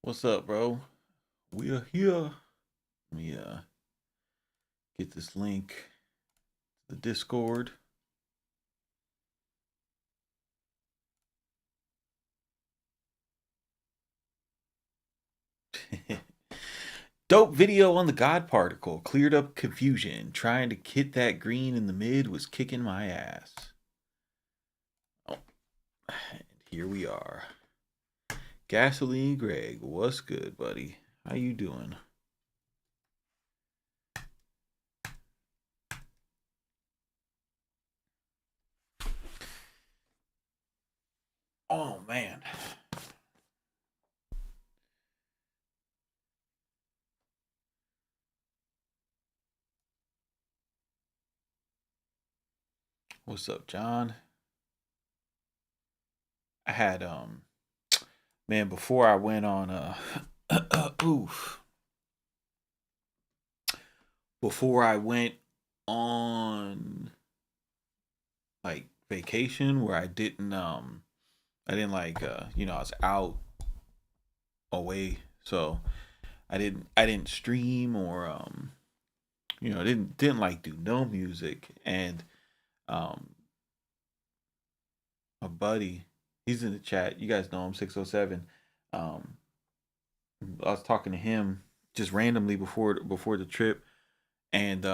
What's up, bro? We are here. Let me get this link to the Discord. Dope video on the God particle. Cleared up confusion. Trying to hit that green in the mid was kicking my ass. Oh, and here we are. Gasoline Greg, what's good, buddy? How you doing? Oh man. What's up, John? I had man, before I went on oof. Before I went on like vacation where I didn't like I was out away, so I didn't stream or didn't like do no music. And um my buddy, he's in the chat, you guys know him, 607. um I was talking to him just randomly before the trip. And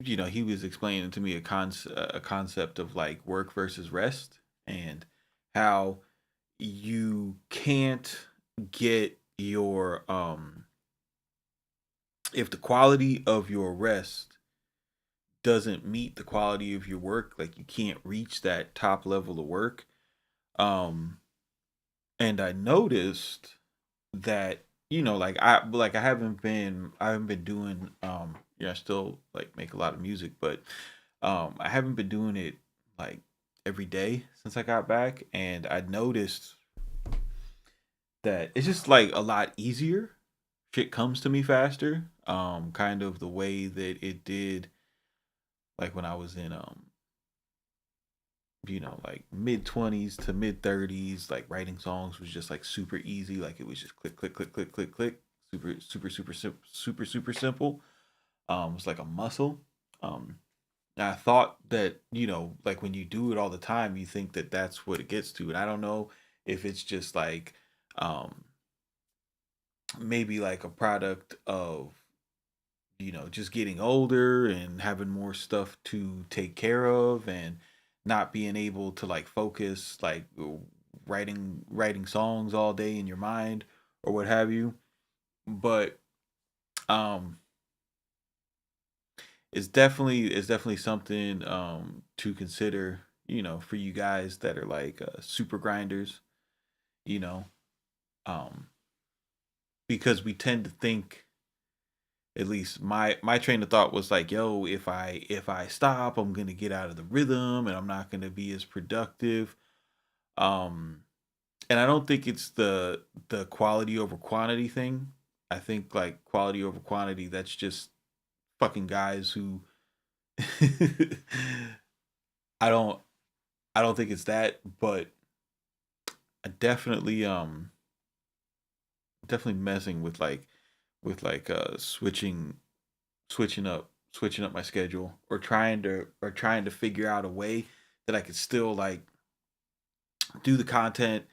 he was explaining to me a concept of like work versus rest, and how you can't get your if the quality of your rest doesn't meet the quality of your work, like you can't reach that top level of work. um and I noticed that, I haven't been doing, I still like make a lot of music, but I haven't been doing it like every day since I got back. And I noticed that it's just like a lot easier. Shit comes to me faster. Kind of the way that it did like when I was in like mid 20s to mid 30s. Like writing songs was just like super easy. Like it was just click click click click click click, super simple. It's like a muscle. And I thought that, like when you do it all the time, you think that that's what it gets to. And I don't know if it's just like, um, maybe like a product of, just getting older and having more stuff to take care of, and not being able to like focus, like writing songs all day in your mind or what have you. But um it's definitely something to consider, for you guys that are like super grinders, you know, um because we tend to think, at least my train of thought was like, yo, if I stop, I'm going to get out of the rhythm and I'm not going to be as productive. um and I don't think it's the quality over quantity thing. I think like quality over quantity, that's just fucking guys who I don't I don't think it's that. But I definitely messing with like switching up my schedule, or trying to figure out a way that I could still like do the content,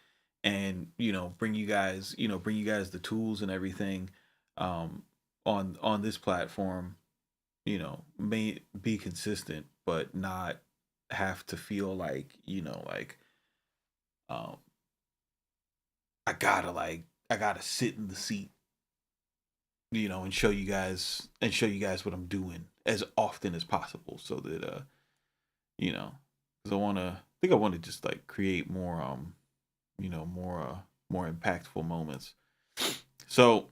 and bring you guys the tools and everything, um on this platform. May be consistent, but not have to feel like, um I gotta sit in the seat, and show you guys what I'm doing as often as possible, so that you know, because I want to just like create more, more impactful moments. So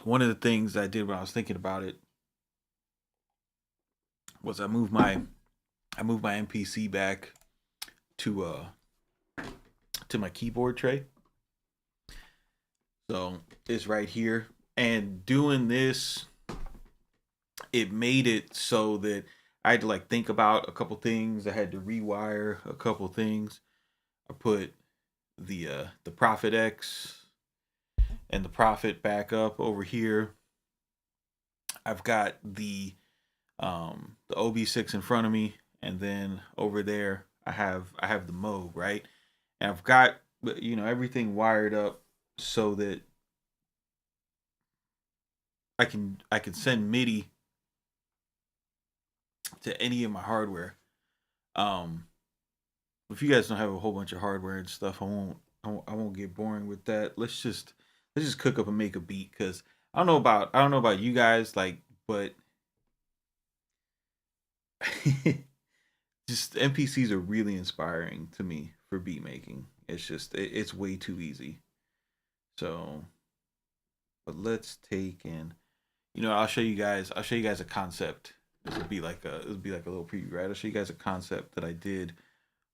one of the things I did when I was thinking about it was I moved my MPC back to my keyboard tray. So it's right here. And doing this, it made it so that I had to like think about a couple things. I had to rewire a couple things. I put the Prophet X and the Prophet back up over here. I've got the OB6 in front of me, and then over there I have the Moog, right? And I've got everything wired up so that I can send MIDI to any of my hardware. Um, if you guys don't have a whole bunch of hardware and stuff, I won't get boring with that. Let's just cook up and make a beat because I don't know about you guys like, but just NPCs are really inspiring to me for beat making. It's way too easy. So, but let's take in. I'll show you guys a concept. This will be like a little preview, right? I'll show you guys a concept that I did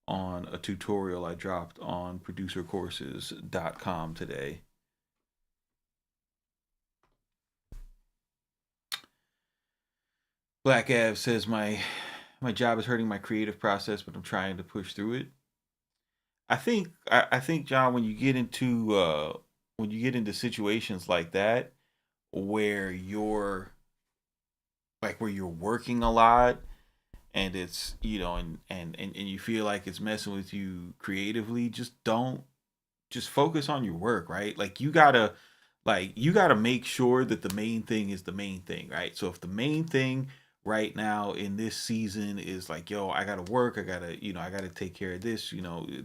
on a tutorial I dropped on producercourses.com today. Black Av says my job is hurting my creative process, but I'm trying to push through it. I think John, when you get into situations like that where you're working a lot and it's and you feel like it's messing with you creatively, just focus on your work, right? Like you gotta make sure that the main thing is the main thing, right? So if the main thing right now in this season is like, yo, I gotta work, I gotta take care of this,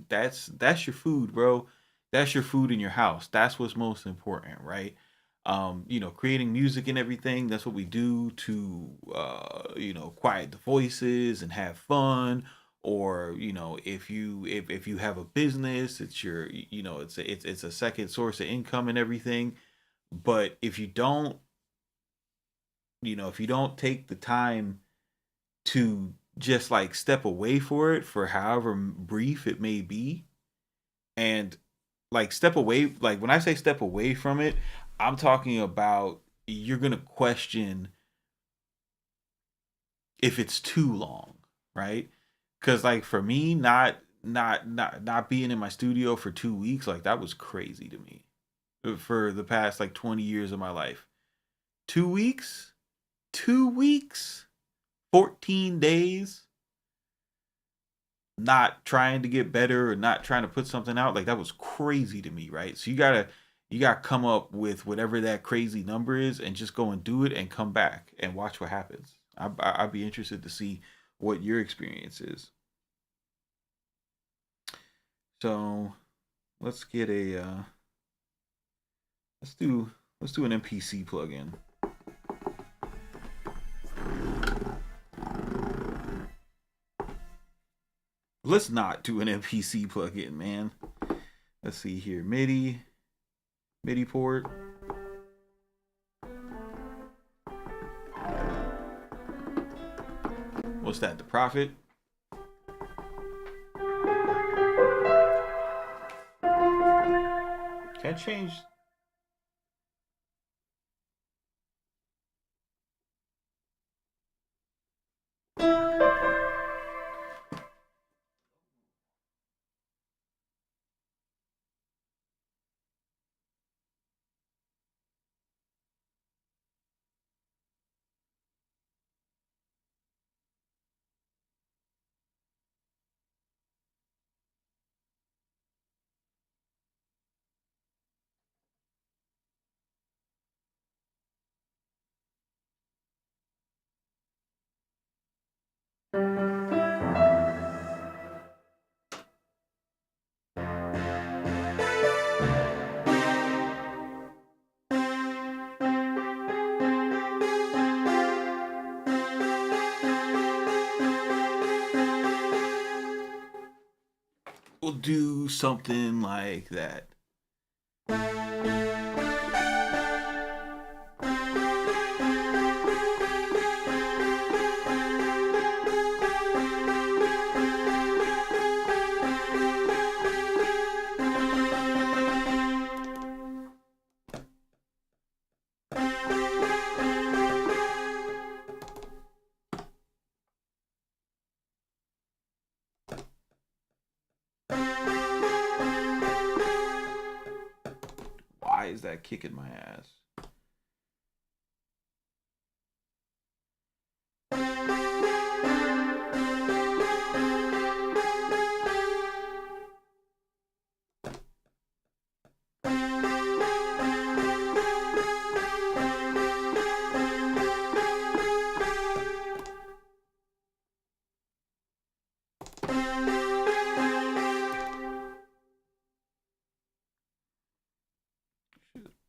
that's your food, bro. That's your food in your house. That's what's most important, right? Creating music and everything, that's what we do to quiet the voices and have fun. Or if you have a business, it's your it's a second source of income and everything. But if you don't take the time to just like step away for it for however brief it may be, and like step away, like when I say step away from it, I'm talking about you're gonna question if it's too long, right? Because like for me, not being in my studio for 2 weeks, like that was crazy to me for the past like 20 years of my life. 2 weeks, 2 weeks, 14 days, not trying to get better or not trying to put something out, like that was crazy to me, right? So you gotta come up with whatever that crazy number is and just go and do it and come back and watch what happens. I'd be interested to see what your experience is. So let's get a let's do an MPC plugin. Let's not do an MPC plugin, man. Let's see here. MIDI port. What's that? The Prophet. Can I change? We'll do something like that. Why is that kicking my ass?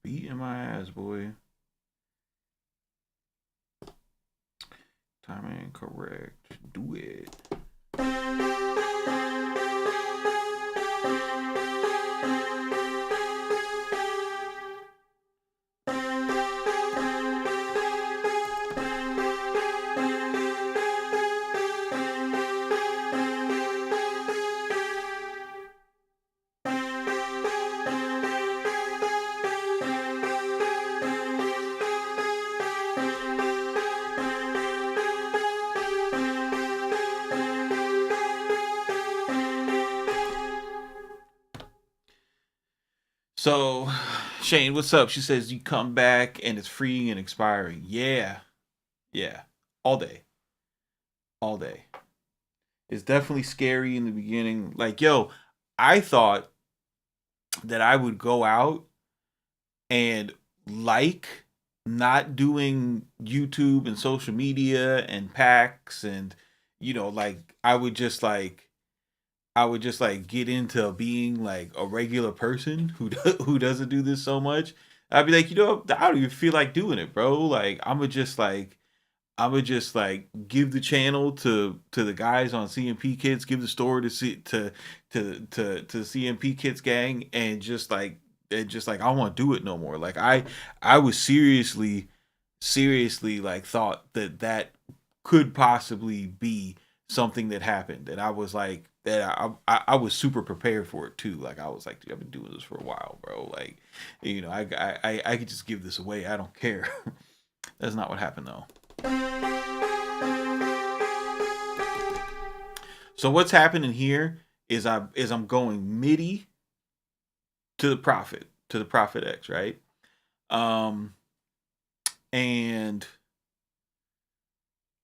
Beating my ass, boy. Timing correct. Do it. So, Shane, what's up? She says you come back and it's free and expiring. Yeah, yeah, all day, all day. It's definitely scary in the beginning. Like, yo, I thought that I would go out and like not doing YouTube and social media and packs and like I would just like get into being like a regular person who doesn't do this so much. I'd be like, I don't even feel like doing it, bro. Like I'm gonna just like give the channel to the guys on CMP Kids, give the store to CMP Kids gang, and just like I don't want to do it no more. Like I was seriously like thought that could possibly be something that happened, and I was like that I was super prepared for it too. Like I was like, dude, I've been doing this for a while, bro. Like, I could just give this away. I don't care. That's not what happened though. So what's happening here is I'm going MIDI to the Prophet X, right? Um and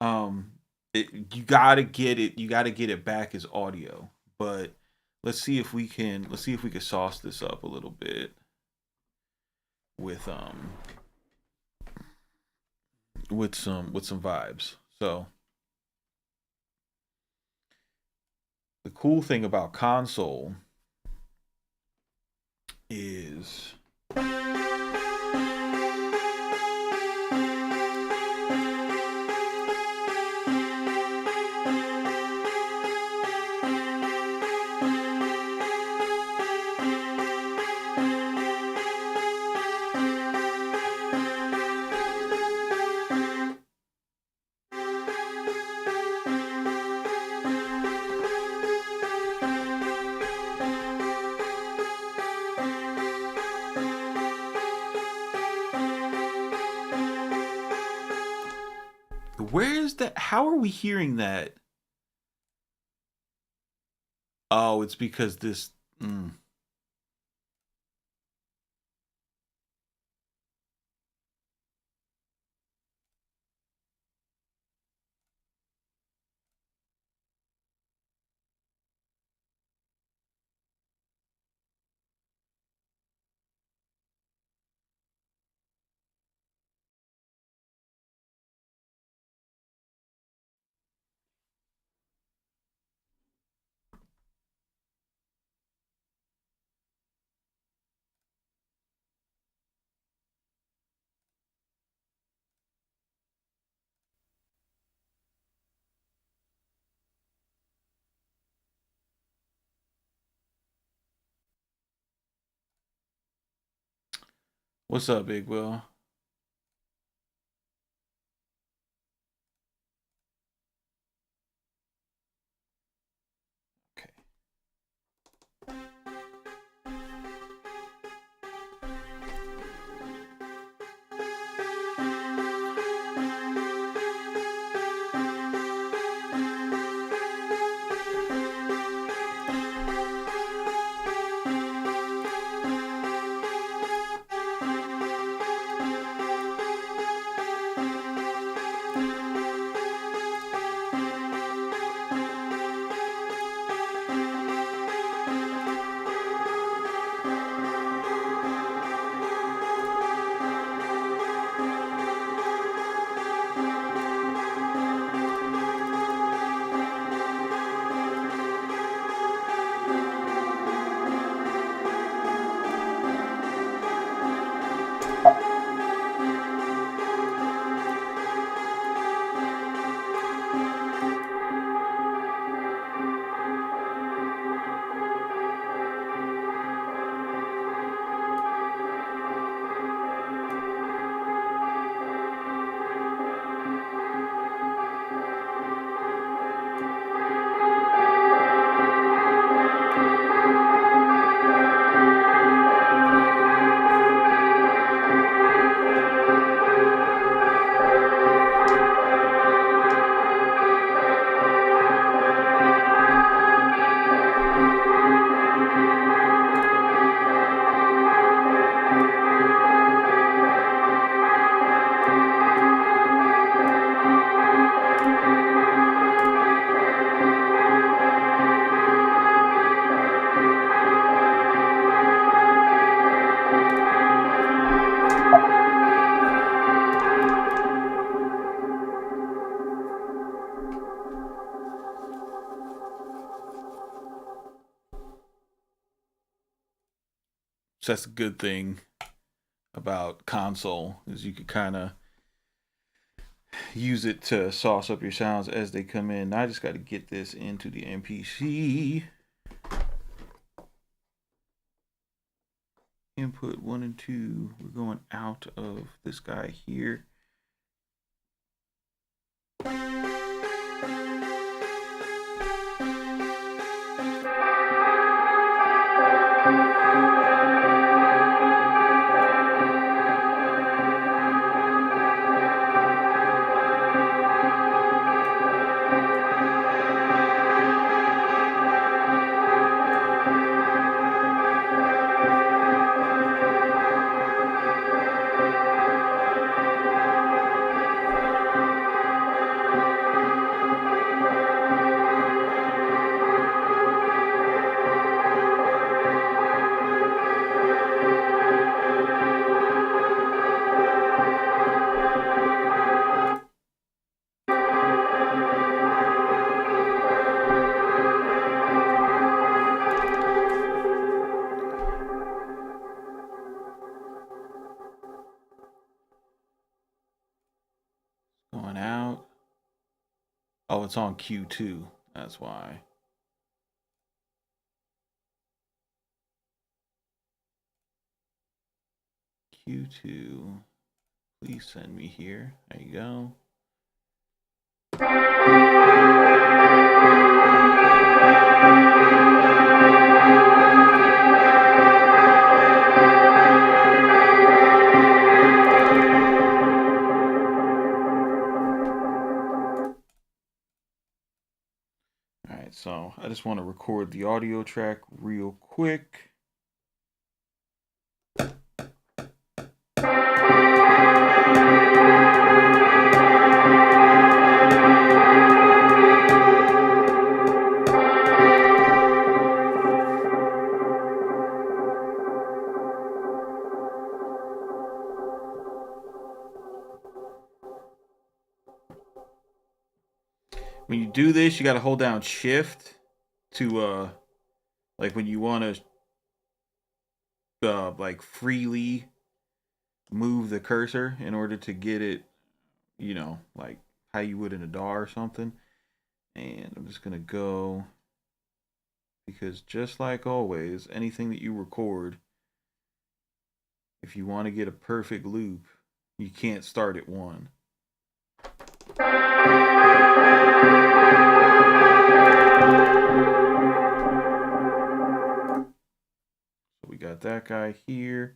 um you gotta get it back as audio. But let's see if we can sauce this up a little bit with with some vibes. So the cool thing about console is where's that? How are we hearing that? Oh, it's because this. Mm. What's up, Big Will? Okay. So that's a good thing about console is you could kind of use it to sauce up your sounds as they come in. Now I just got to get this into the MPC. Input 1 and 2. We're going out of this guy here. Going out. Oh, it's on Q2. That's why. Q2. Please send me here. There you go. Alright, so I just want to record the audio track real quick. When you do this, you got to hold down shift to like when you want to like freely move the cursor in order to get it, you know, like how you would in a DAW or something. And I'm just going to go, because just like always, anything that you record, if you want to get a perfect loop, you can't start at 1. So we got that guy here.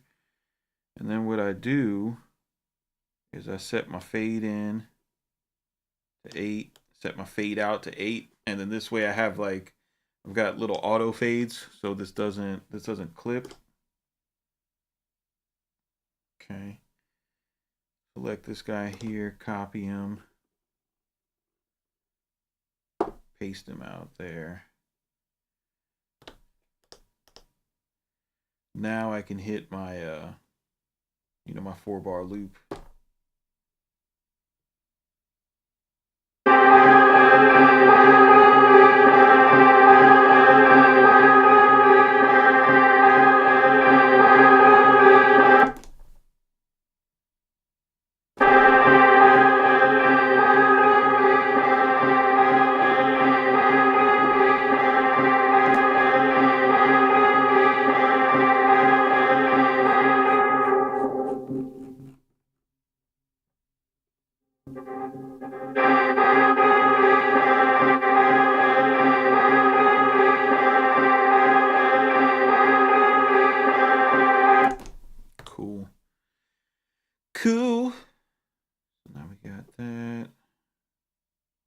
And then what I do is I set my fade in to 8, set my fade out to 8, and then this way I have like, I've got little auto fades so this doesn't clip. Okay. Select this guy here, copy him, paste him out there. Now I can hit my you know, my 4-bar loop. Cool. Now we got that.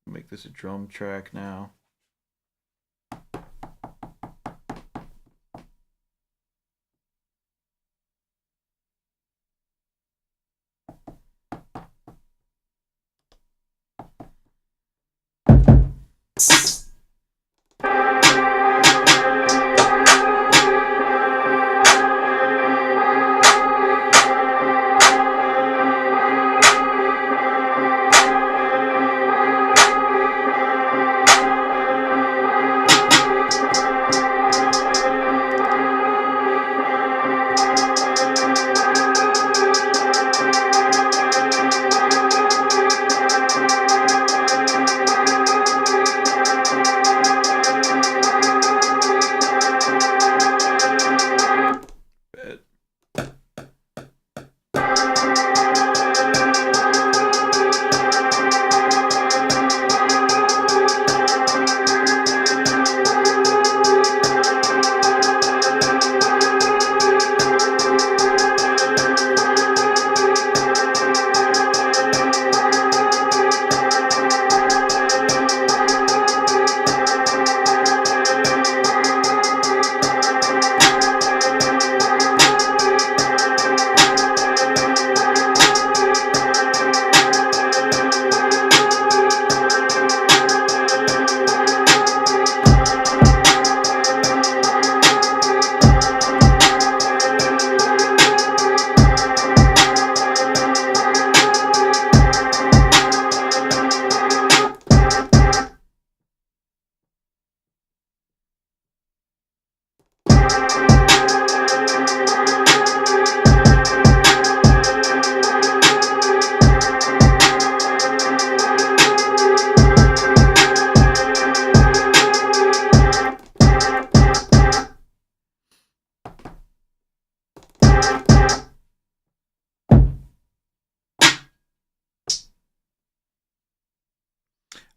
Make this a drum track now.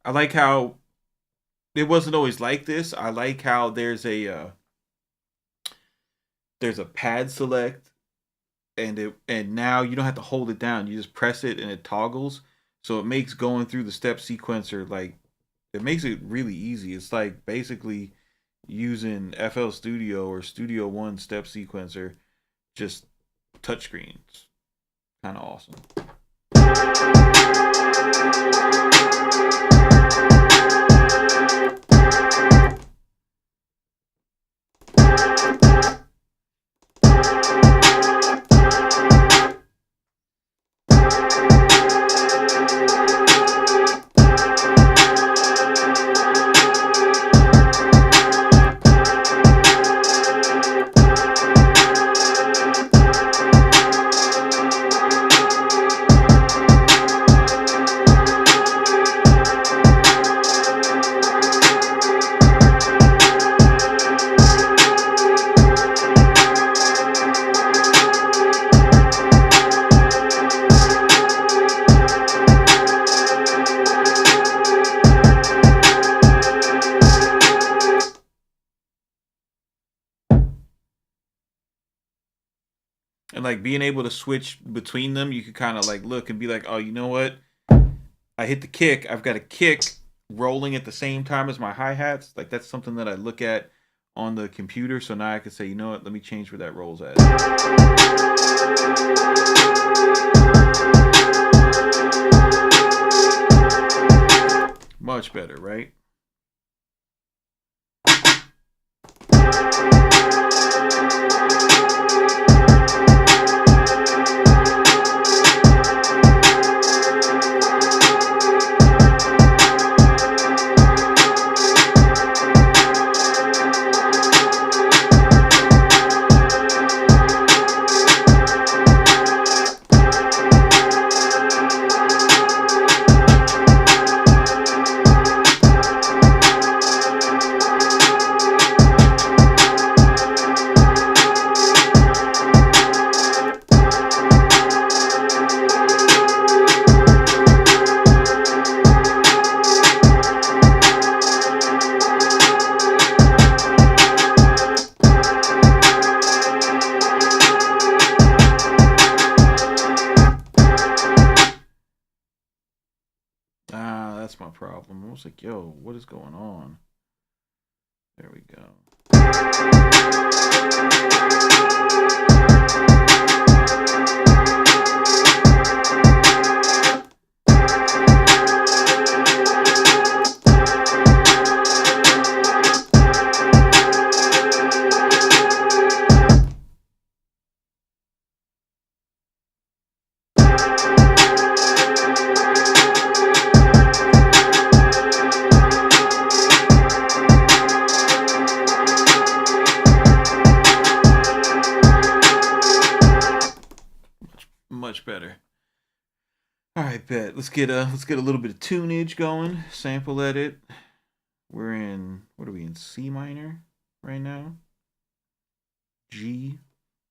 I like how it wasn't always like this. I like how there's a pad select, and now you don't have to hold it down. You just press it and it toggles. So it makes going through the step sequencer, like, it makes it really easy. It's like basically using FL Studio or Studio One step sequencer, just touchscreens. Kind of awesome. And like being able to switch between them, you could kind of like look and be like, oh, you know what? I hit the kick. I've got a kick rolling at the same time as my hi hats. Like that's something that I look at on the computer. So now I could say, you know what? Let me change where that rolls at. Much better, right? Ah, that's my problem. I was like, yo, what is going on? There we go. Much better. All right, bet. Let's get a little bit of tunage going. Sample edit. We're in, what are we in? C minor right now. G.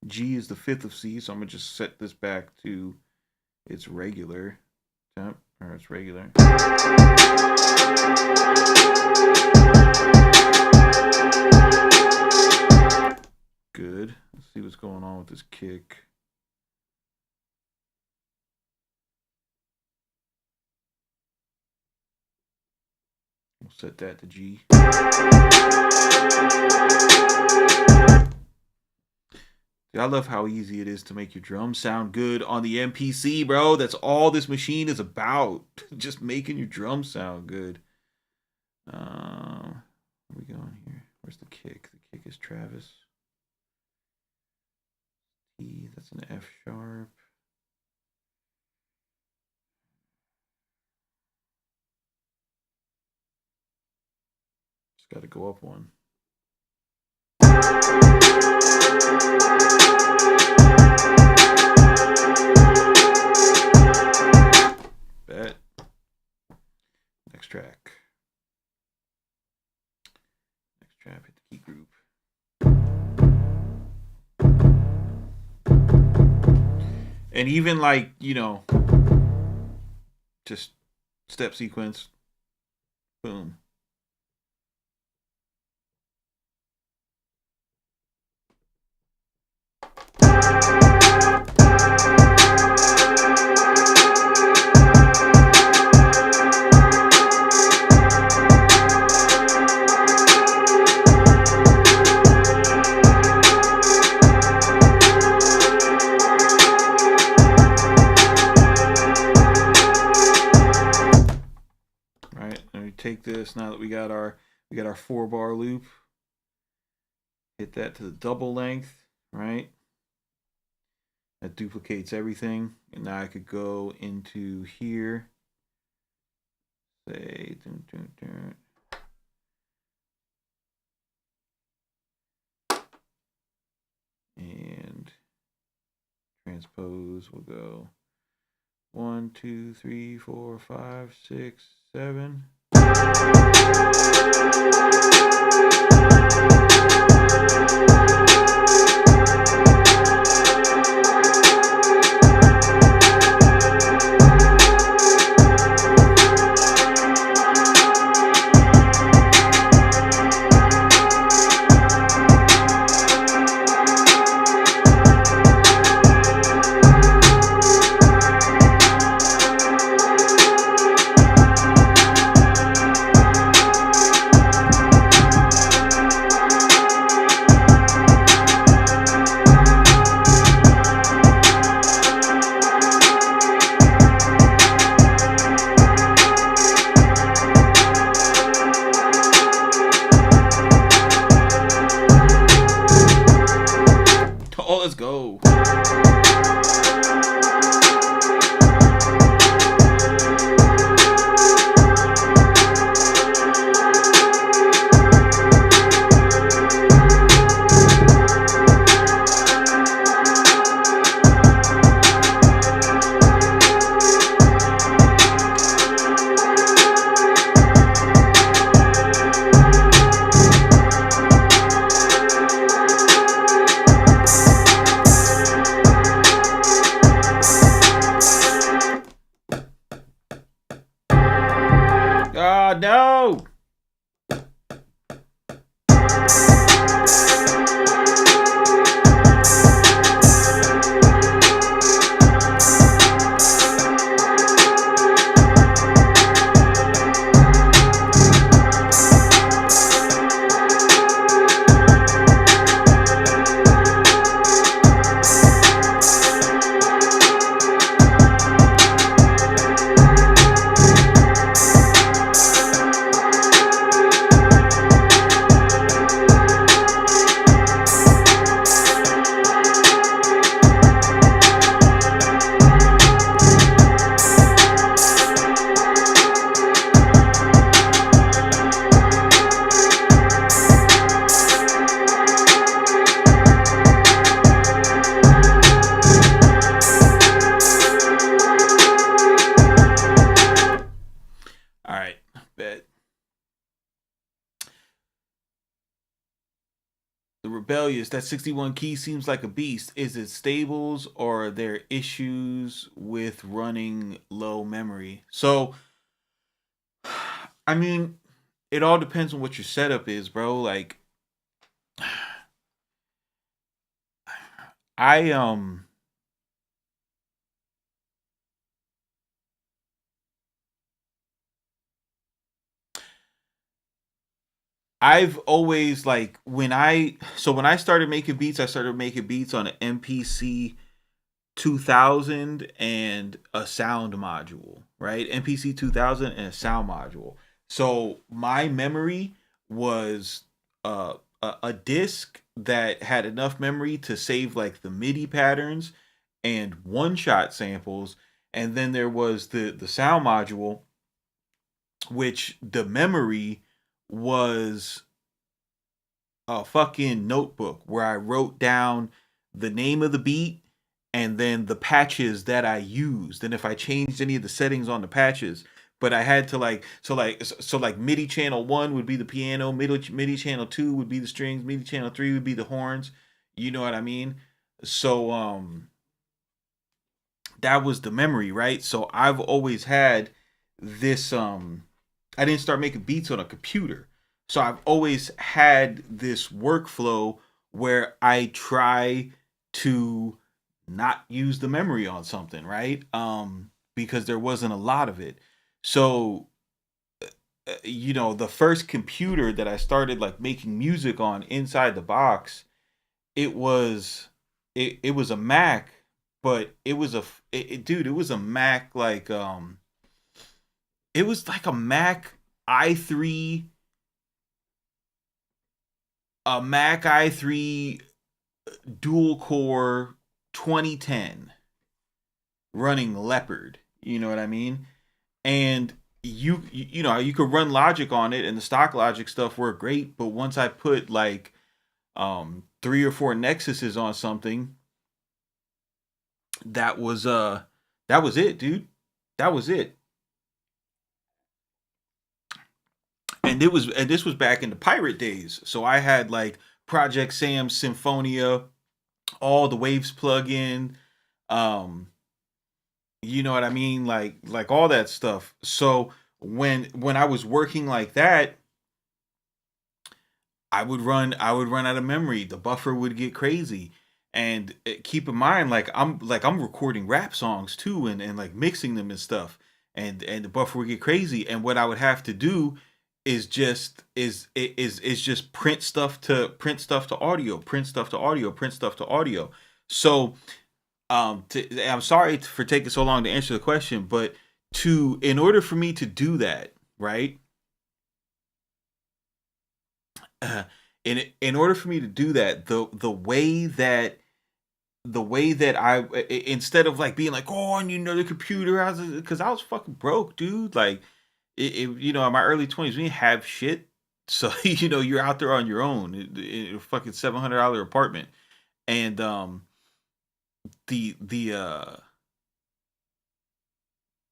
G is the fifth of C, so I'm gonna just set this back to its regular temp, or its regular. Good. Let's see what's going on with this kick. We'll set that to G. I love how easy it is to make your drums sound good on the MPC, bro. That's all this machine is about. Just making your drums sound good. Where are we going here? Where's the kick? The kick is Travis. E, that's an F sharp. Just got to go up one. Bet. Next track. Next track, hit the key group. And even like, you know, just step sequence, Boom. Right, and we take this now that we got our 4-bar loop. Hit that to the double length, right? That duplicates everything, and now I could go into here. Say, and transpose will go 1, 2, 3, 4, 5, 6, 7. Oh, let's go. Ah, no! All right, bet. The Rebellious, that 61 key seems like a beast. Is it stables or are there issues with running low memory? So, I mean, it all depends on what your setup is, bro. Like, I I've always like when I started making beats, I started making beats on an MPC 2000 and a sound module, right? MPC 2000 and a sound module. So my memory was a disc that had enough memory to save like the MIDI patterns and one shot samples, and then there was the sound module, which the memory was a fucking notebook where I wrote down the name of the beat and then the patches that I used, and if I changed any of the settings on the patches. But I had to like MIDI channel 1 would be the piano, MIDI channel 2 would be the strings, MIDI channel 3 would be the horns. You know what I mean? So that was the memory, right? So I've always had this I didn't start making beats on a computer. So I've always had this workflow where I try to not use the memory on something, right? Because there wasn't a lot of it. So the first computer that I started like making music on inside the box, it was it was a Mac, but it was dude, it was a Mac like it was like a Mac i3 a Mac i3 dual core 2010 running Leopard. You know what I mean? And you could run Logic on it, and the stock Logic stuff worked great. But once I put like 3 or 4 Nexuses on something, that was it, dude. That was it. And this was back in the pirate days. So I had like Project Sam Symphonia, all the Waves plugin, um, you know what I mean, like all that stuff. So when I was working like that, I would run out of memory. The buffer would get crazy. And keep in mind, like I'm recording rap songs too, and like mixing them and stuff, and the buffer would get crazy. And what I would have to do is just print stuff to audio, print stuff to audio, print stuff to audio. So I'm sorry for taking so long to answer the question, but in order for me to do that, right? In order for me to do that, the way that instead of like being like, oh, I need another computer, because I was fucking broke, dude. Like, in my early 20s, we didn't have shit. So, you're out there on your own in a fucking $700 apartment. And the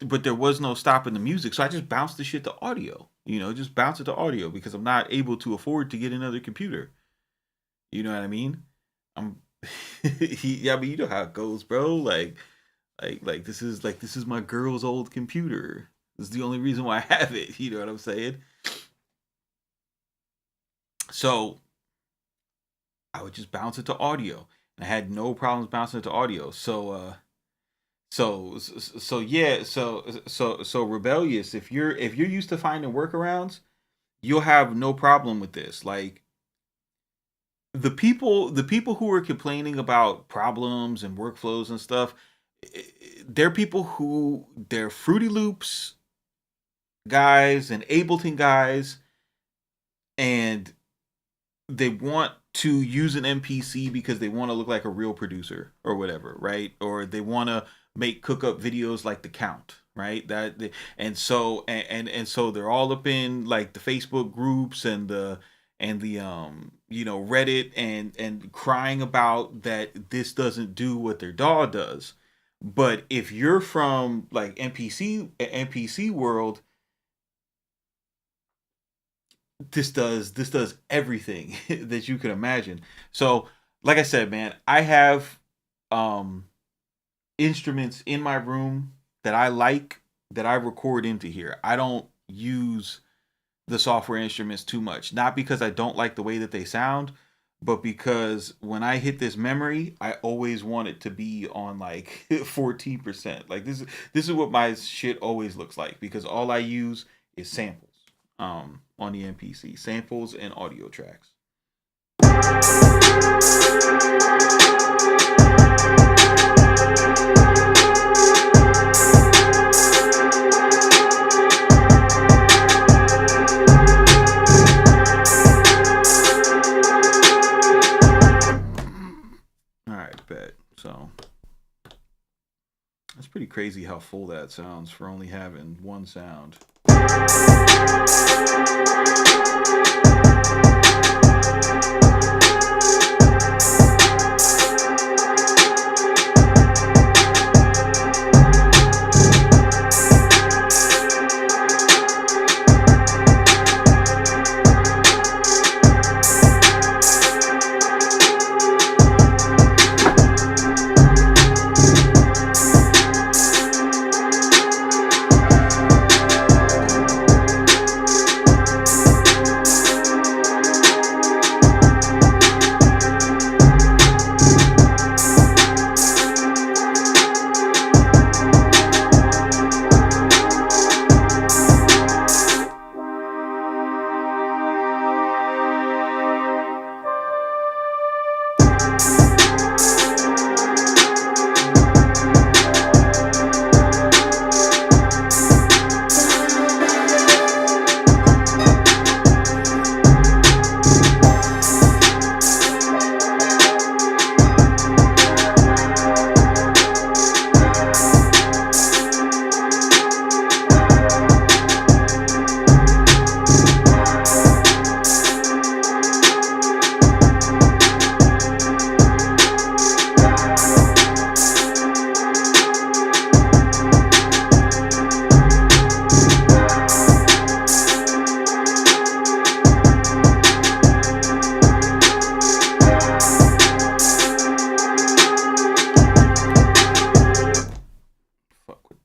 but there was no stopping the music. So I just bounced the shit to audio, just bounce it to audio because I'm not able to afford to get another computer. You know what I mean? I'm, yeah, I mean, you know how it goes, bro. Like this is my girl's old computer. This is the only reason why I have it. You know what I'm saying? So I would just bounce it to audio, and I had no problems bouncing it to audio. So yeah, so rebellious. If you're used to finding workarounds, you'll have no problem with this. Like the people who are complaining about problems and workflows and stuff, they're people who they're Fruity Loops guys and Ableton guys, and they want to use an MPC because they want to look like a real producer or whatever, right? Or they want to make cook up videos like the Count, right? And so they're all up in like the Facebook groups and the Reddit and crying about that this doesn't do what their DAW does. But if you're from like MPC world, this does everything that you can imagine. So, like I said, man, I have um instruments in my room that I like that I record into here. I don't use the software instruments too much, not because I don't like the way that they sound, but because when I hit this memory, I always want it to be on like 14%. Like this is what my shit always looks like because all I use is samples on the MPC, samples and audio tracks. All right, bet. So that's pretty crazy how full that sounds for only having one sound.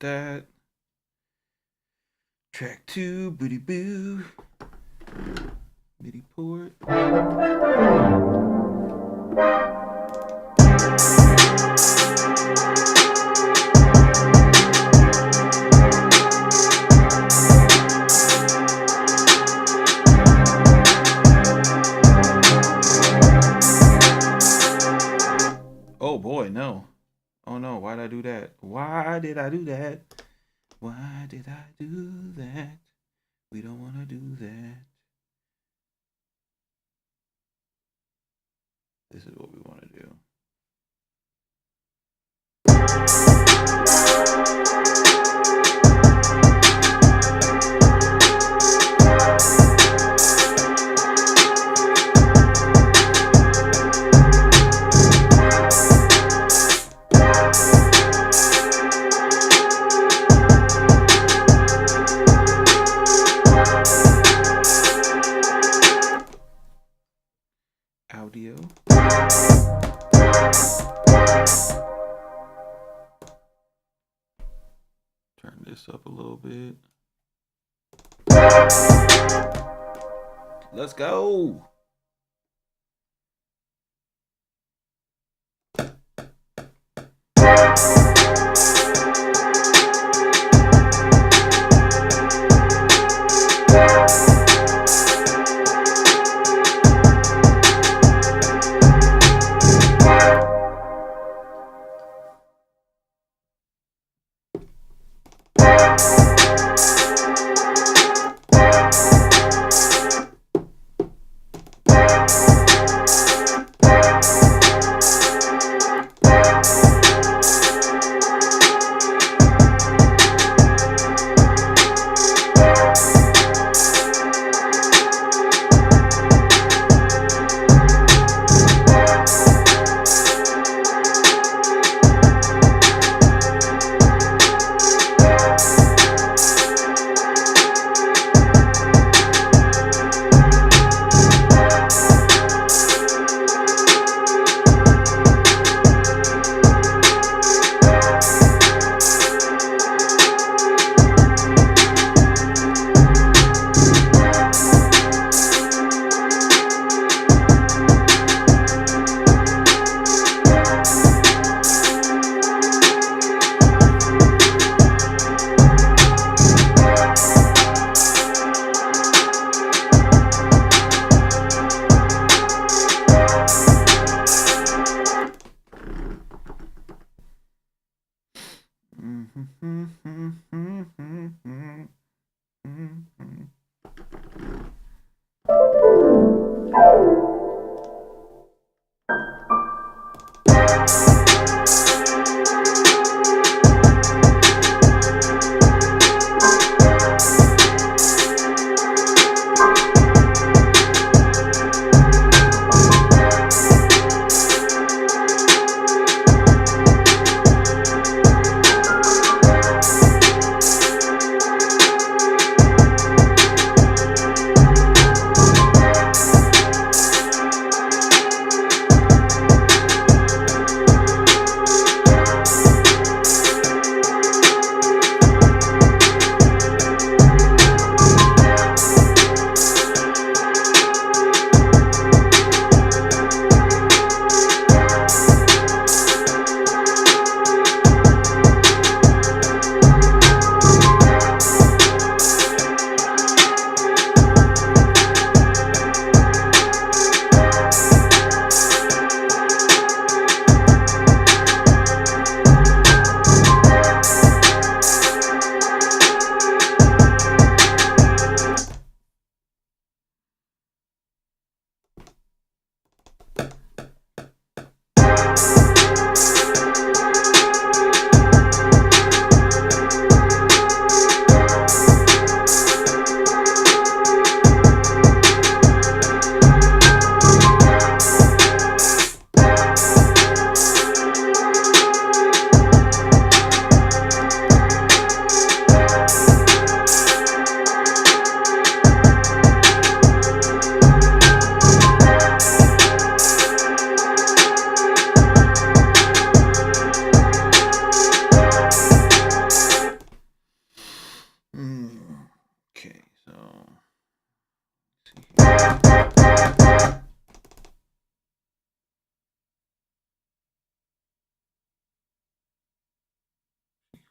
that. Track 2, booty boo. MIDI port. Oh boy, no. Oh no, why did I do that? Why did I do that? Why did I do that? We don't want to do that. This is what we want to do. Audio. Turn this up a little bit. Let's go.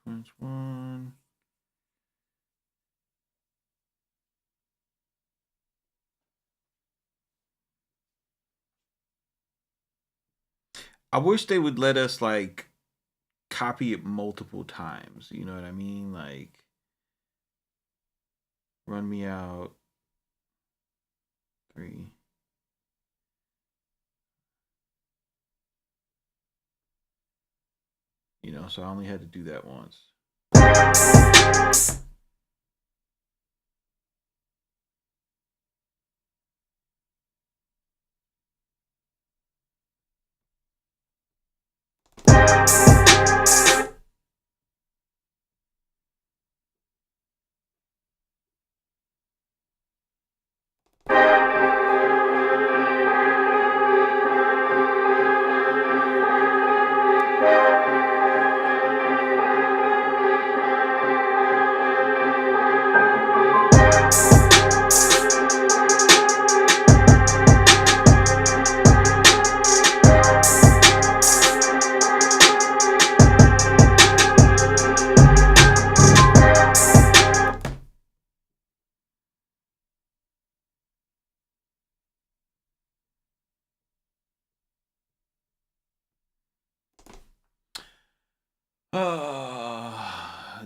sequence 1. I wish they would let us like copy it multiple times. You know what I mean? Like run me out 3. You know, so I only had to do that once.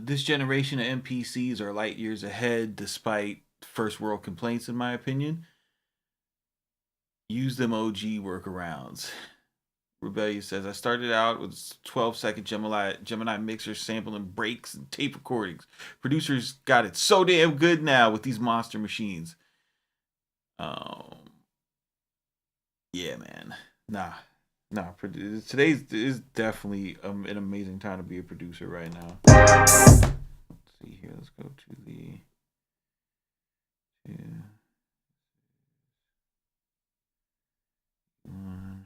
This generation of MPCs are light years ahead despite first world complaints, in my opinion. Use them OG workarounds. Rebellious says, I started out with 12-second Gemini mixer sampling breaks and tape recordings. Producers got it so damn good now with these monster machines. Yeah, man. Nah. Today's is definitely an amazing time to be a producer right now. Let's see here. Let's go to the 2, 1,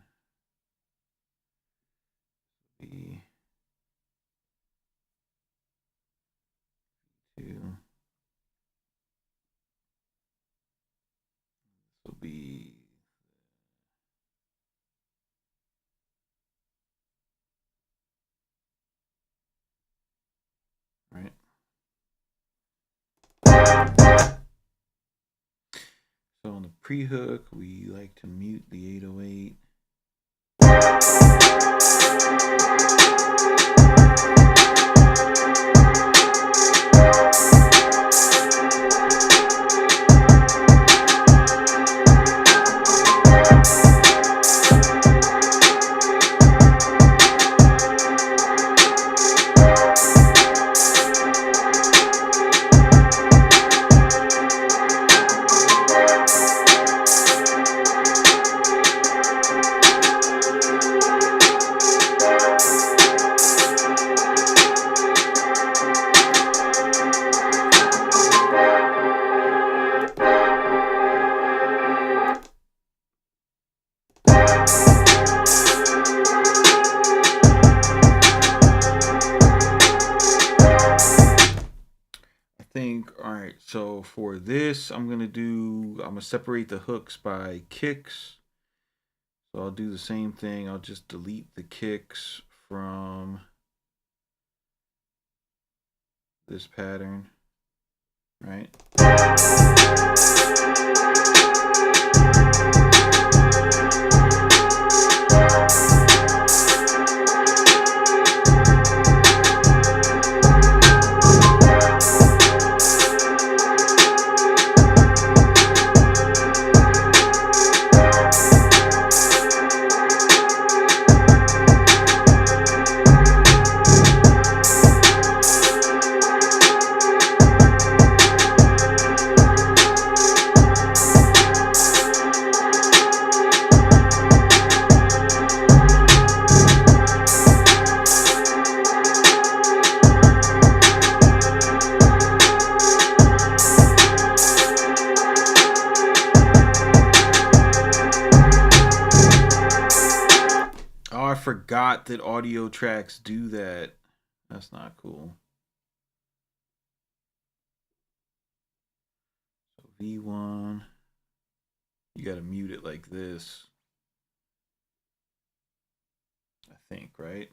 the 2. This will be right. So on the pre-hook, we like to mute the 808. Alright, so for this, I'm gonna separate the hooks by kicks. So I'll do the same thing. I'll just delete the kicks from this pattern, right? I forgot that audio tracks do that. That's not cool. So V1, you gotta mute it like this. I think, right?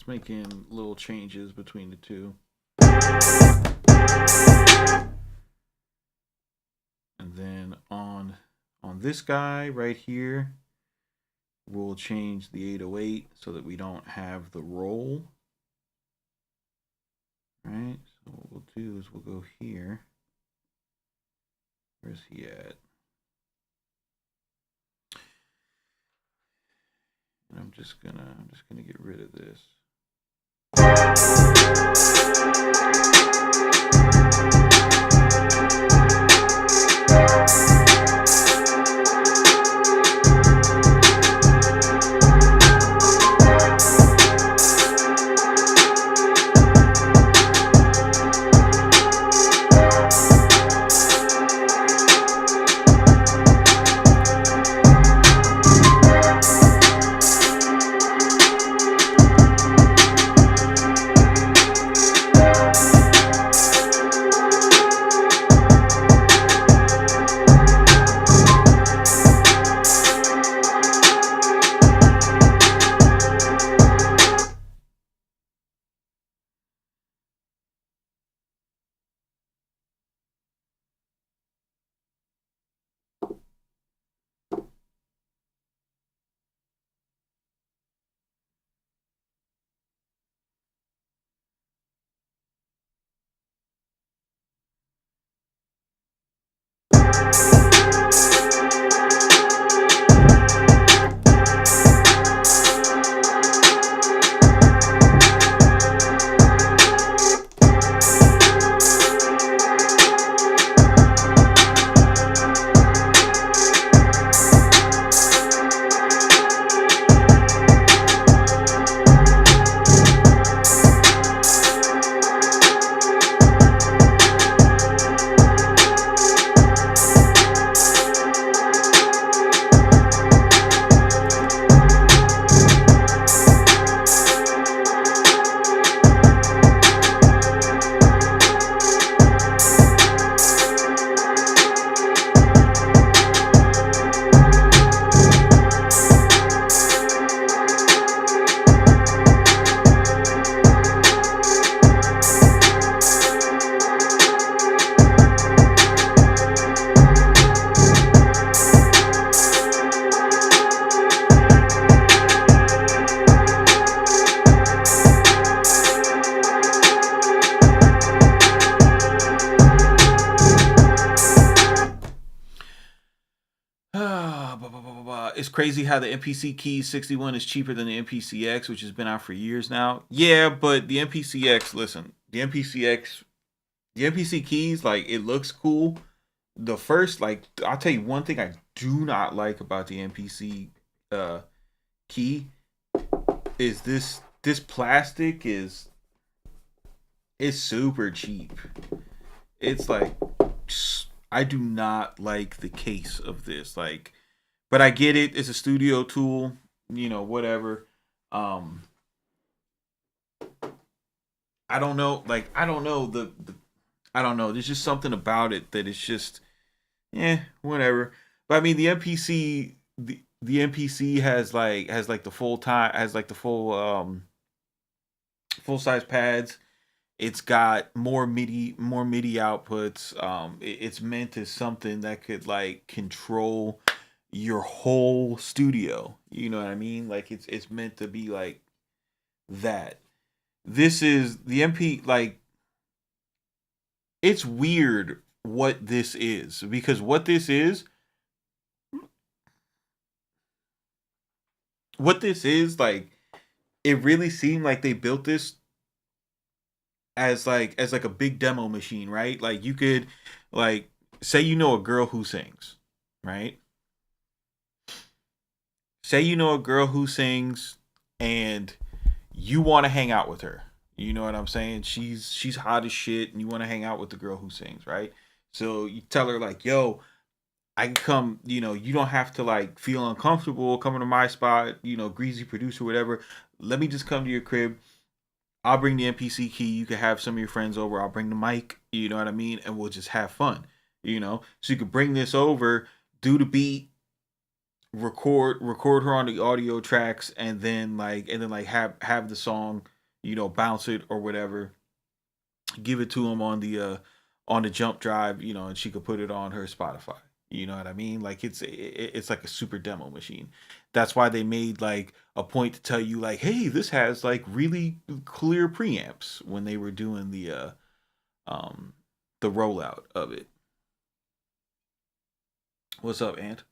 just making little changes between the two. And then on this guy right here, we'll change the 808 so that we don't have the roll. Right? So what we'll do is we'll go here. Where's he at? And I'm just gonna get rid of this. It's crazy how the MPC KEY 61 is cheaper than the MPCX, which has been out for years now. Yeah, but the MPCX, listen, the MPC keys, like, it looks cool. The first, like, I'll tell you one thing I do not like about the MPC key is this plastic is super cheap. It's like, I do not like the case of this. Like, but I get it. It's a studio tool, whatever. Um, I don't know. Like, I don't know I don't know. There's just something about it that it's just, whatever. But I mean, the MPC has like the full time has like the full size pads. It's got more MIDI outputs. It's meant as something that could like control your whole studio. You know what I mean? Like it's meant to be like that. This is the MP like it's weird what this is because what this is like it really seemed like they built this as like a big demo machine, right? Like you could like say a girl who sings, right? Say a girl who sings and you want to hang out with her. You know what I'm saying? She's hot as shit and you want to hang out with the girl who sings, right? So you tell her like, "Yo, I can come, you don't have to like feel uncomfortable coming to my spot, greasy producer whatever. Let me just come to your crib. I'll bring the MPC key. You can have some of your friends over. I'll bring the mic. You know what I mean? And we'll just have fun. So you could bring this over, do the beat, record her on the audio tracks, and then like have the song. bounce it or whatever, give it to him on the jump drive, and she could put it on her Spotify. You know what I mean? Like it's like a super demo machine. That's why they made like a point to tell you like, hey, this has like really clear preamps when they were doing um the rollout of it. What's up, Ant?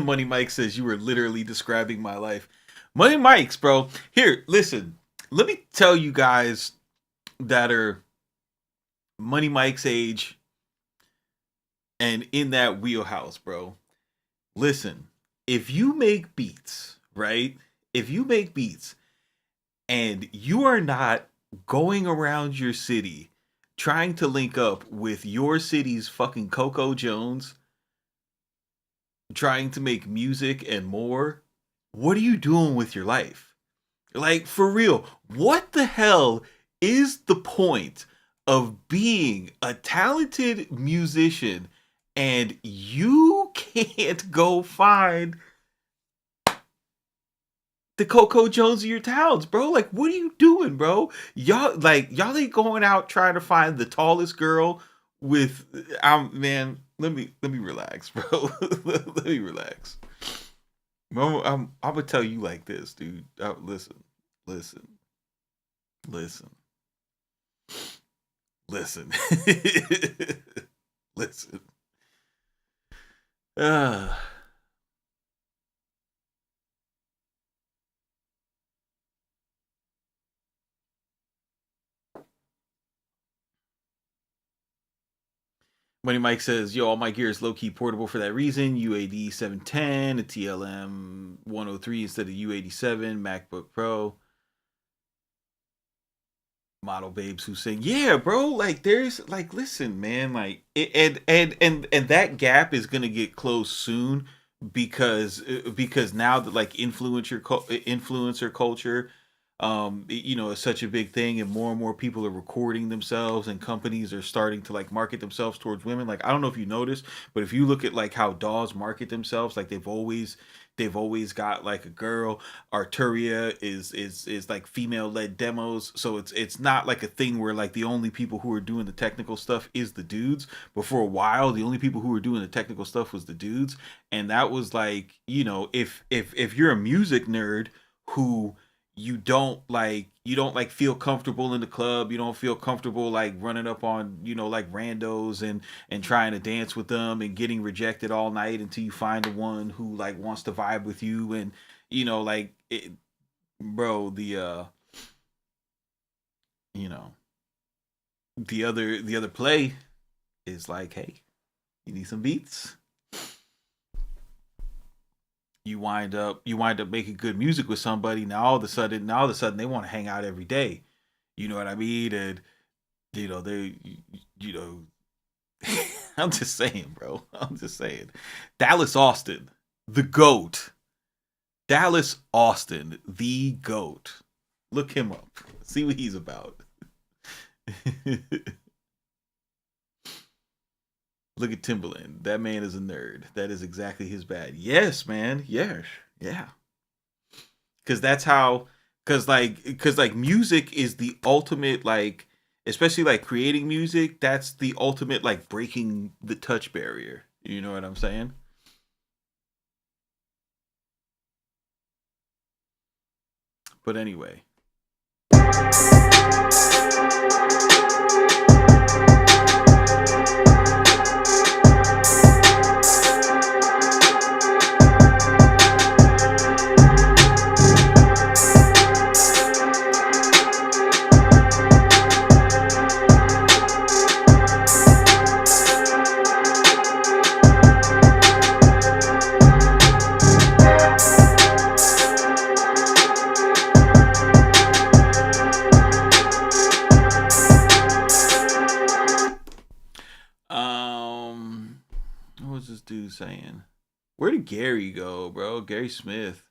Money Mike says you were literally describing my life. Money Mike's, bro. Here, listen. Let me tell you guys that are Money Mike's age and in that wheelhouse, bro. Listen, if you make beats, right? If you make beats and you are not going around your city trying to link up with your city's fucking Coco Jones, trying to make music and more, what are you doing with your life? Like, for real, what the hell is the point of being a talented musician and you can't go find the Coco Jones of your towns, bro? Like, what are you doing, bro? Y'all ain't going out trying to find the tallest girl with man, let me relax, bro. Let me relax. I'm gonna tell you like this, dude. Listen, listen, listen, listen, listen. Uh, Money Mike says, "Yo, all my gear is low key portable for that reason. UAD 710, a TLM 103 instead of U87, MacBook Pro." Model babes who sing, yeah, bro. Like, there's like, listen, man. Like, and that gap is gonna get closed soon because now that like influencer culture is such a big thing, and more people are recording themselves, and companies are starting to like market themselves towards women. Like, I don't know if you noticed, but if you look at like how dolls market themselves, like they've always got like a girl. Arturia is like female led demos, so it's not like a thing where like the only people who are doing the technical stuff is the dudes. But for a while, the only people who were doing the technical stuff was the dudes, and that was like, if you're a music nerd who you don't like feel comfortable in the club, you don't feel comfortable like running up on like randos and trying to dance with them and getting rejected all night until you find the one who like wants to vibe with you, and like bro, you know the other play is like, hey, you need some beats. You wind up making good music with somebody. Now all of a sudden they want to hang out every day. You know what I mean? And they you know I'm just saying, bro. I'm just saying. Dallas Austin, the GOAT. Dallas Austin, the GOAT. Look him up. See what he's about. Look at Timberland. That man is a nerd. That is exactly his bad. Yes, man. Yes. Yeah. Cause that's how cause like music is the ultimate, like, especially like creating music, that's the ultimate like breaking the touch barrier. You know what I'm saying? But anyway. Um what was this dude saying? Where did Gary go, bro? Gary Smith.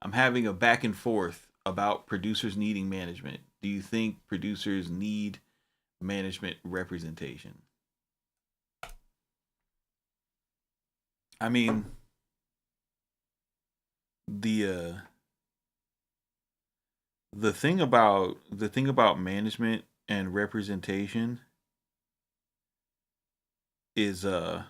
I'm having a back and forth. about producers needing management. Do you think producers need management representation? I mean, the the thing about management and representation is the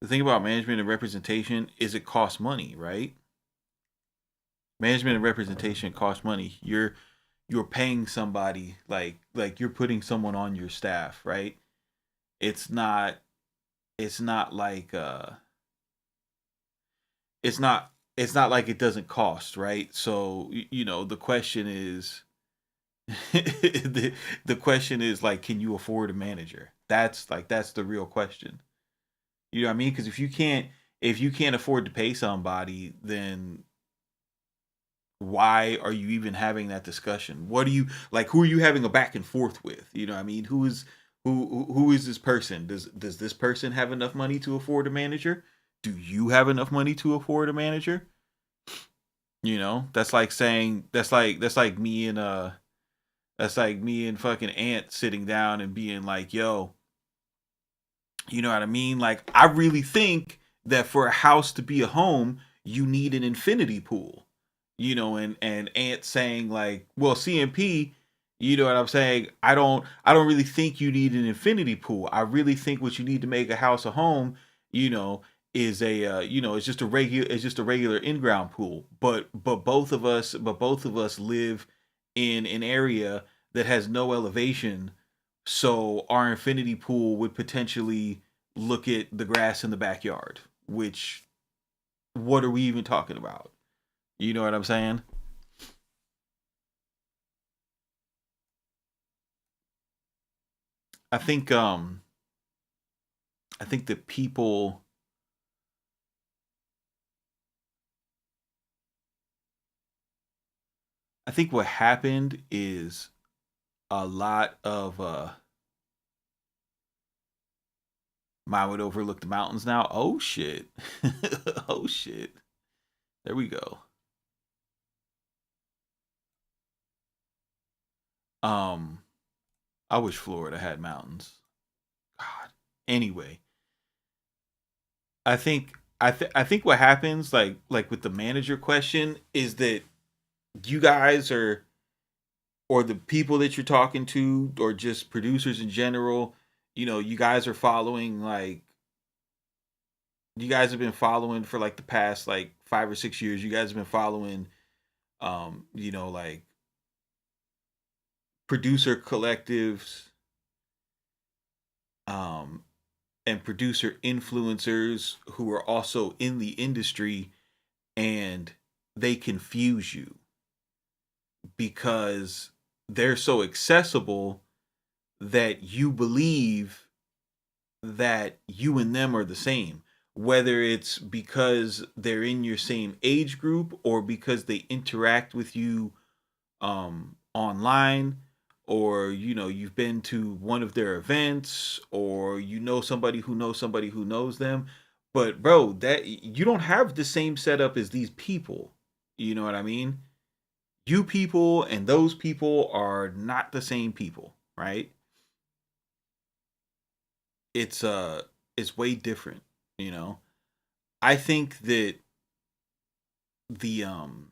thing about management and representation is it costs money, right? Management and representation costs money. You're paying somebody, like you're putting someone on your staff, right? It's not it's not like it's not it's not like it doesn't cost, right? So you know the question is the question is like, can you afford a manager? That's the real question. You know what I mean? Because if you can't afford to pay somebody, then why are you even having that discussion? What do you like? Who are you having a back and forth with? You know what I mean? Who is this person? Does this person have enough money to afford a manager? Do you have enough money to afford a manager? You know, that's like me and that's like me and fucking Ant sitting down and being like, yo, you know what I mean? Like, I really think that for a house to be a home, you need an infinity pool. You know, and Ant saying like, well, CMP, you know what I'm saying? I don't really think you need an infinity pool. I really think what you need to make a house a home, you know, is a you know, it's just a regular in-ground pool. But both of us live in an area that has no elevation, so our infinity pool would potentially look at the grass in the backyard, which what are we even talking about? You know what I'm saying? I think I think that people I think what happened is a lot of mine would overlook the mountains now. Oh shit. Oh shit. There we go. Um I wish Florida had mountains. God. Anyway, I think what happens like with the manager question is that you guys are or the people that you're talking to or just producers in general, you know, you guys are following like you guys have been following for like the past like 5 or 6 years. You guys have been following you know, like producer collectives, um, and producer influencers who are also in the industry and they confuse you because they're so accessible that you believe that you and them are the same, whether it's because they're in your same age group or because they interact with you online, or you know you've been to one of their events, or you know somebody who knows somebody who knows them. But bro, that you don't have the same setup as these people. You know what I mean? You people and those people are not the same people, right? It's it's way different, you know. I think that the and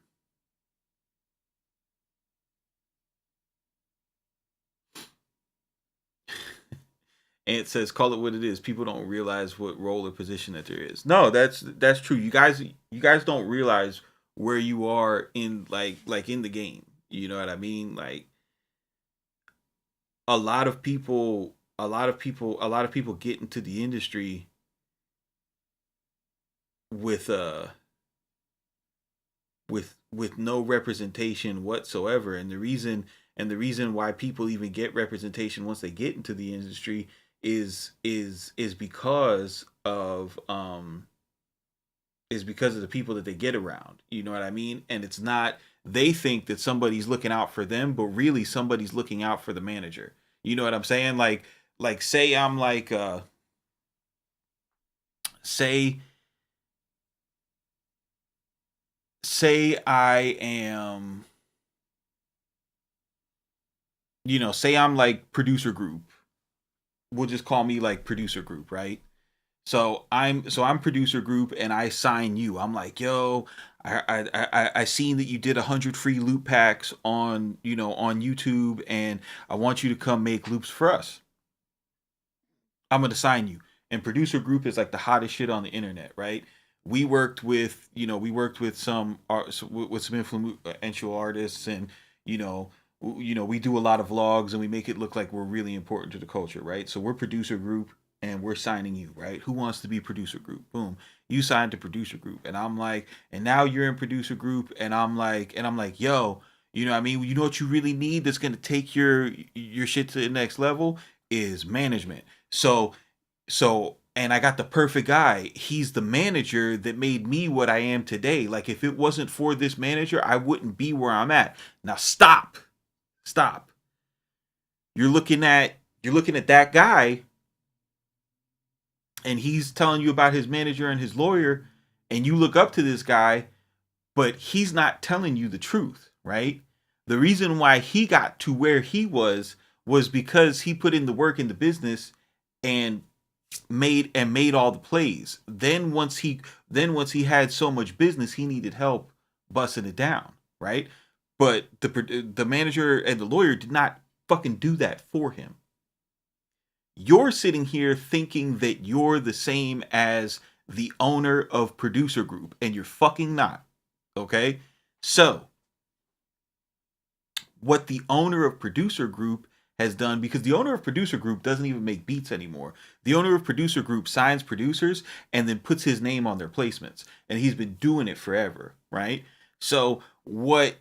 it says call it what it is. People don't realize what role or position that there is. No, that's true. You guys don't realize where you are in like in the game. You know what I mean? Like a lot of people get into the industry with with no representation whatsoever, and the reason why people even get representation once they get into the industry is because of the people that they get around. You know what I mean? And it's not, they think that somebody's looking out for them, but really somebody's looking out for the manager. You know what I'm saying? Like say I'm like say say I am, say I'm like producer group. We'll just call me like producer group, right? So I'm producer group and I sign you. I'm like, yo, I seen that you did 100 free loop packs on on YouTube, and I want you to come make loops for us. I'm gonna sign you. And producer group is like the hottest shit on the internet, right? We worked with some art with some influential artists, and you know we do a lot of vlogs and we make it look like we're really important to the culture, right? So we're producer group and we're signing you, right? Who wants to be producer group? Boom, you signed to producer group, and I'm like, and now you're in producer group, and I'm like, yo, what I mean, you know what you really need that's gonna take your shit to the next level is management. So and I got the perfect guy. He's the manager that made me what I am today. Like if it wasn't for this manager, I wouldn't be where I'm at. Now stop. Stop. You're looking at that guy, and he's telling you about his manager and his lawyer, and you look up to this guy, but he's not telling you the truth, right? The reason why he got to where he was because he put in the work in the business and made all the plays. Then once he had so much business, he needed help busting it down, right? But the manager and the lawyer did not fucking do that for him. You're sitting here thinking that you're the same as the owner of producer group, and you're fucking not. Okay? So, what the owner of producer group has done, because the owner of producer group doesn't even make beats anymore. The owner of producer group signs producers and then puts his name on their placements, and he's been doing it forever, right? So what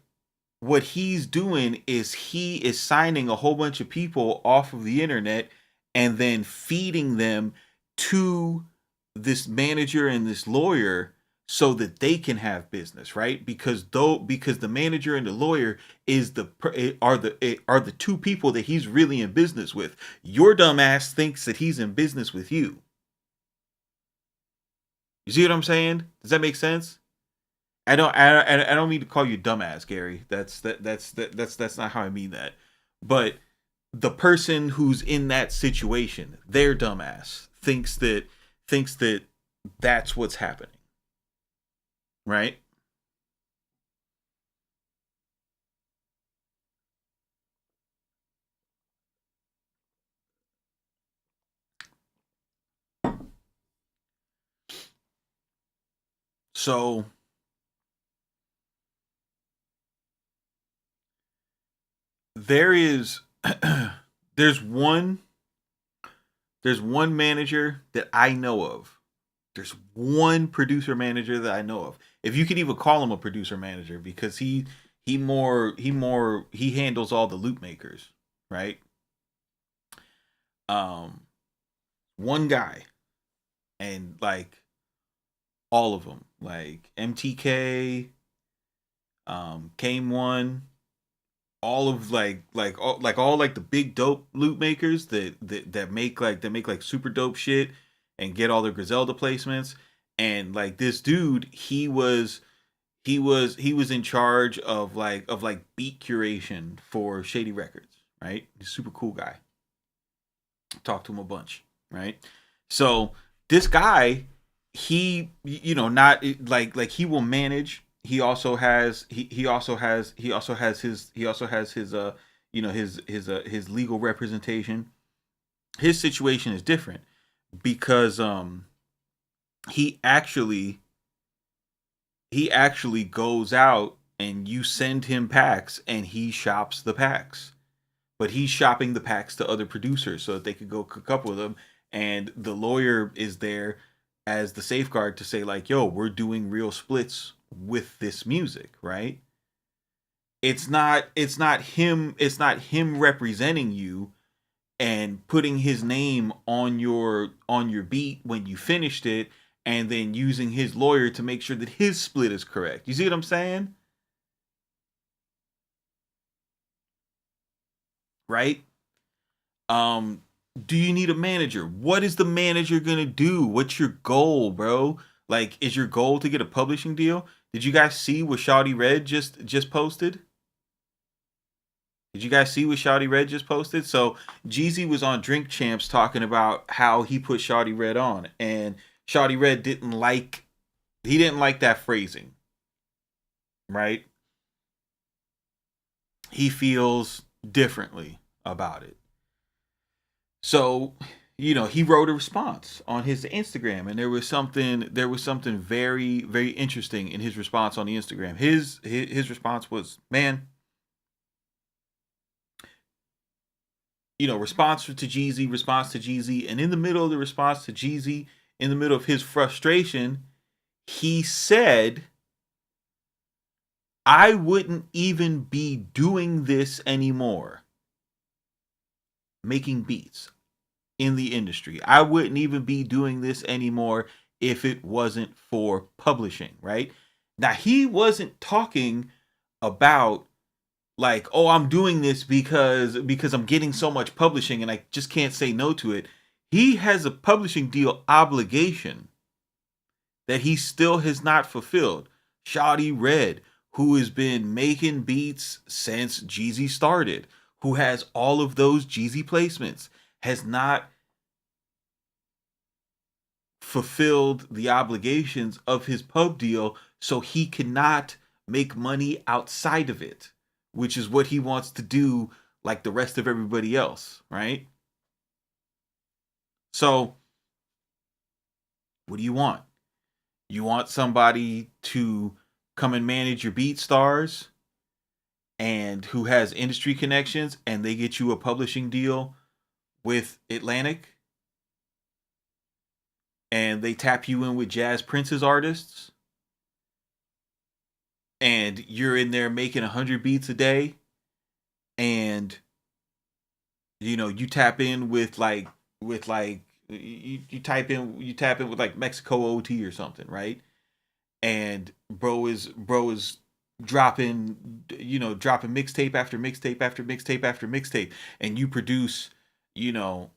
he's doing is he is signing a whole bunch of people off of the internet and then feeding them to this manager and this lawyer so that they can have business, right? Because the manager and the lawyer are the two people that he's really in business with. Your dumbass thinks that he's in business with you. You see what I'm saying? Does that make sense? I don't mean to call you dumbass, Gary. That's not how I mean that. But the person who's in that situation, their dumbass thinks that that's what's happening, right? So there is there's one there's one manager that I know of. There's one producer manager that I know of. If you could even call him a producer manager, because he handles all the loop makers, right? Um, one guy, and like all of them, like MTK, Came One, all of all like the big dope loop makers that make like super dope shit and get all their Griselda placements. And like this dude, he was in charge of like beat curation for Shady Records, right? He's a super cool guy. Talked to him a bunch, right? So this guy, not like he will manage. He also has his legal representation. His situation is different because he actually he actually goes out and you send him packs and he shops the packs, but he's shopping the packs to other producers so that they could go cook up with them. And the lawyer is there as the safeguard to say like, yo, we're doing real splits with this music, right? It's not him representing you and putting his name on your beat when you finished it, and then using his lawyer to make sure that his split is correct. You see what I'm saying? Right? Um, do you need a manager? What is the manager gonna do? What's your goal, bro? Like, is your goal to get a publishing deal? Did you guys see what Shawty Red just posted? Did you guys see what Shawty Red just posted? So Jeezy was on Drink Champs talking about how he put Shawty Red on, and Shawty Red didn't like that phrasing, right? He feels differently about it. So, he wrote a response on his Instagram, and there was something very very interesting in his response on the Instagram. His response was, man, response to Jeezy, and in the middle of the response to Jeezy, in the middle of his frustration, he said, I wouldn't even be doing this anymore, making beats in the industry. I wouldn't even be doing this anymore if it wasn't for publishing, right? Now, he wasn't talking about like, oh, I'm doing this because I'm getting so much publishing and I just can't say no to it. He has a publishing deal obligation that he still has not fulfilled. Shawty Red, who has been making beats since Jeezy started, who has all of those Jeezy placements, has not fulfilled the obligations of his pub deal, so he cannot make money outside of it, which is what he wants to do like the rest of everybody else, right? So, what do you want? You want somebody to come and manage your beat stars and who has industry connections and they get you a publishing deal with Atlantic and they tap you in with Jazz Prince's artists and you're in there making 100 beats a day and you tap in with you tap in with like Mexico OT or something, right? And bro is dropping mixtape after mixtape after mixtape after mixtape, and you know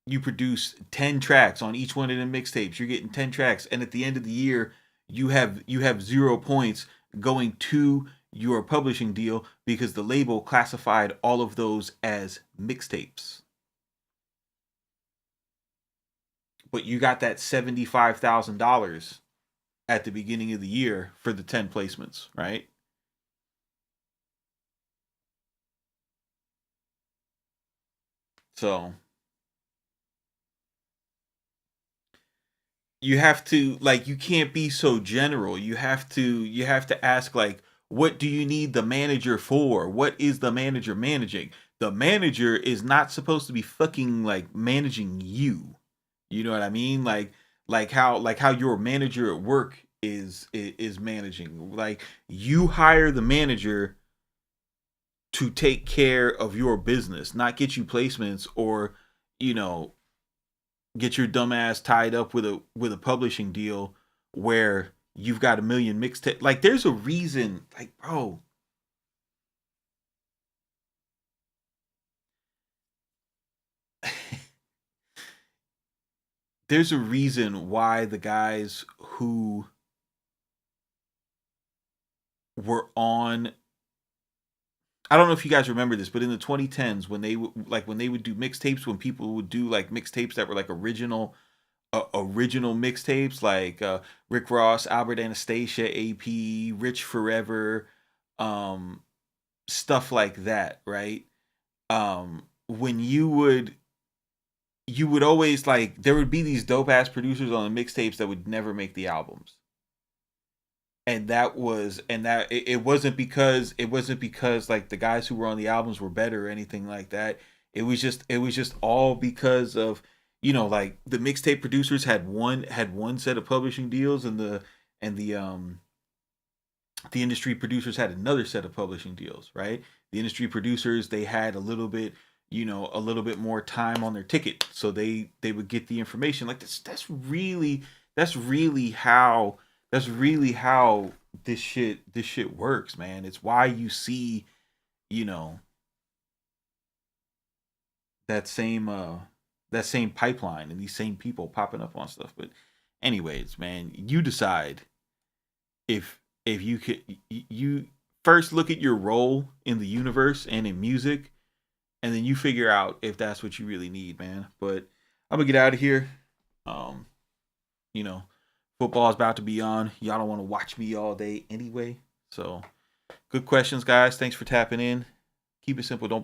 you produce 10 tracks on each one of them mixtapes. You're getting 10 tracks, and at the end of the year you have 0 points going to your publishing deal because the label classified all of those as mixtapes. But you got that $75,000 at the beginning of the year for the 10 placements, right? So you have to, like, you can't be so general. You have to ask, like, what do you need the manager for? What is the manager managing? The manager is not supposed to be fucking like managing you. You know what I mean? Like how your manager at work is managing. Like, you hire the manager to take care of your business, not get you placements or, you know, get your dumb ass tied up with a publishing deal where you've got a million mixtape. Like, there's a reason, like, bro, there's a reason why the guys who were on, I don't know if you guys remember this, but in the 2010s when when they would do mixtapes, when people would do like mixtapes that were like original mixtapes, like Rick Ross, Albert Anastasia, AP, Rich Forever, um stuff like that, right? When you would always, like, there would be these dope ass producers on the mixtapes that would never make the albums. And that it wasn't because like the guys who were on the albums were better or anything like that. It was just all because of, like, the mixtape producers had one set of publishing deals, and the industry producers had another set of publishing deals, right? The industry producers, they had a little bit more time on their ticket, so they would get the information. Like, that's really how this shit works, man. It's why you see, you know, that same pipeline and these same people popping up on stuff. But anyways, man, you decide if if you could, you first look at your role in the universe and in music, and then you figure out if that's what you really need, man. But I'm gonna get out of here. Um, you know, football's about to be on. Y'all don't want to watch me all day anyway. So, good questions, guys. Thanks for tapping in. Keep it simple. Don't be